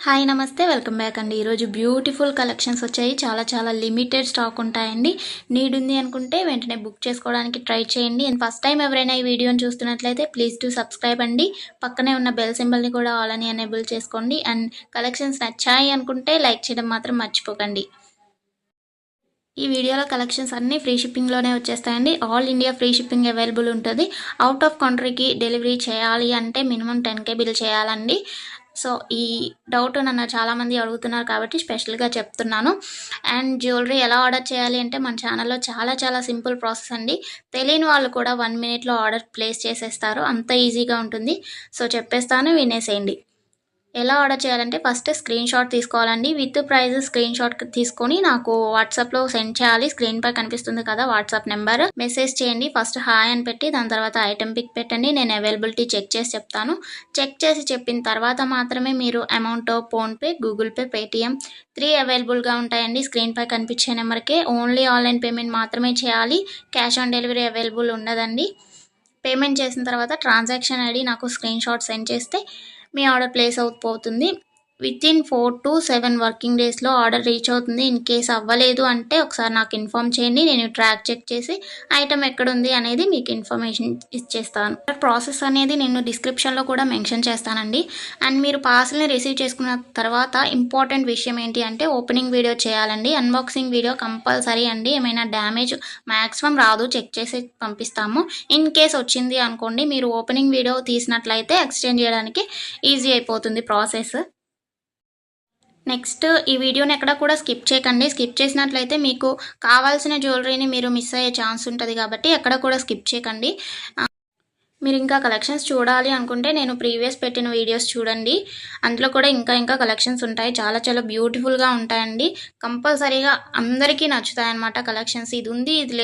Hi నమస్తే welcome back అండి. ఈరోజు బ్యూటిఫుల్ కలెక్షన్స్ వచ్చాయి. చాలా లిమిటెడ్ స్టాక్ ఉంటాయండి. నీడ్ ఉంది అనుకుంటే వెంటనే బుక్ చేసుకోవడానికి ట్రై చేయండి. అండ్ ఫస్ట్ టైం ఎవరైనా ఈ వీడియోని చూస్తున్నట్లయితే ప్లీజ్ టు సబ్స్క్రైబ్ అండి. పక్కనే ఉన్న బెల్ సింబల్ని కూడా ఆల్ అని ఎనేబుల్ చేసుకోండి. అండ్ కలెక్షన్స్ నచ్చాయి అనుకుంటే లైక్ చేయడం మాత్రం మర్చిపోకండి. ఈ వీడియోలో కలెక్షన్స్ అన్నీ ఫ్రీ షిప్పింగ్లోనే వచ్చేస్తాయండి. All India free shipping available ఉంటుంది. అవుట్ ఆఫ్ కంట్రీకి డెలివరీ చేయాలి అంటే మినిమం 10K బిల్ చేయాలండి. సో ఈ డౌట్ నన్ను చాలామంది అడుగుతున్నారు కాబట్టి స్పెషల్గా చెప్తున్నాను. అండ్ జ్యువెలరీ ఎలా ఆర్డర్ చేయాలి అంటే మన ఛానల్లో చాలా సింపుల్ ప్రాసెస్ అండి. తెలియని వాళ్ళు కూడా 1 మినిట్లో ఆర్డర్ ప్లేస్ చేసేస్తారు. అంత ఈజీగా ఉంటుంది. సో చెప్పేస్తాను, వినేసేయండి. ఎలా ఆర్డర్ చేయాలంటే ఫస్ట్ స్క్రీన్ షాట్ తీసుకోవాలండి. విత్ ప్రైస్ స్క్రీన్ షాట్ తీసుకొని నాకు వాట్సాప్లో సెండ్ చేయాలి. స్క్రీన్ పై కనిపిస్తుంది కదా వాట్సాప్ నెంబర్, మెసేజ్ చేయండి. ఫస్ట్ హాయ్ అని పెట్టి దాని తర్వాత ఐటెం పిక్ పెట్టండి. నేను అవైలబిలిటీ చెక్ చేసి చెప్తాను. చెక్ చేసి చెప్పిన తర్వాత మాత్రమే మీరు amount PhonePe, Google pay, Paytm 3 అవైలబుల్గా ఉంటాయండి. స్క్రీన్ పై కనిపించే నెంబర్కే ఓన్లీ ఆన్లైన్ పేమెంట్ మాత్రమే చేయాలి. క్యాష్ ఆన్ డెలివరీ అవైలబుల్ ఉండదండి. పేమెంట్ చేసిన తర్వాత ట్రాన్సాక్షన్ ఐడి నాకు స్క్రీన్ షాట్ సెండ్ చేస్తే మీ ఆర్డర్ ప్లేస్ అవుతుంది. వితిన్ 4 to 7 వర్కింగ్ డేస్లో ఆర్డర్ రీచ్ అవుతుంది. ఇన్ కేస్ అవ్వలేదు అంటే ఒకసారి నాకు ఇన్ఫామ్ చేయండి. నేను ట్రాక్ చెక్ చేసి ఐటమ్ ఎక్కడుంది అనేది మీకు ఇన్ఫర్మేషన్ ఇచ్చేస్తాను. ప్రాసెస్ అనేది నేను డిస్క్రిప్షన్లో కూడా మెన్షన్ చేస్తానండి. అండ్ మీరు పార్సల్ని రిసీవ్ చేసుకున్న తర్వాత ఇంపార్టెంట్ విషయం ఏంటి అంటే ఓపెనింగ్ వీడియో చేయాలండి. అన్బాక్సింగ్ వీడియో కంపల్సరీ అండి. ఏమైనా డ్యామేజ్ మ్యాక్సిమం రాదు, చెక్ చేసి పంపిస్తాము. ఇన్ కేస్ వచ్చింది అనుకోండి, మీరు ఓపెనింగ్ వీడియో తీసినట్లయితే ఎక్స్చేంజ్ చేయడానికి ఈజీ అయిపోతుంది ప్రాసెస్. నెక్స్ట్ ఈ వీడియోని ఎక్కడ కూడా స్కిప్ చేయకండి. స్కిప్ చేసినట్లయితే మీకు కావాల్సిన జ్యువెలరీని మీరు మిస్ అయ్యే ఛాన్స్ ఉంటుంది కాబట్టి ఎక్కడ కూడా స్కిప్ చేయకండి. మీరు ఇంకా కలెక్షన్స్ చూడాలి అనుకుంటే నేను ప్రీవియస్ పెట్టిన వీడియోస్ చూడండి. అందులో కూడా ఇంకా కలెక్షన్స్ ఉంటాయి. చాలా బ్యూటిఫుల్గా ఉంటాయండి. కంపల్సరీగా అందరికీ నచ్చుతాయి అన్నమాట కలెక్షన్స్. ఇది ఉంది, ఇది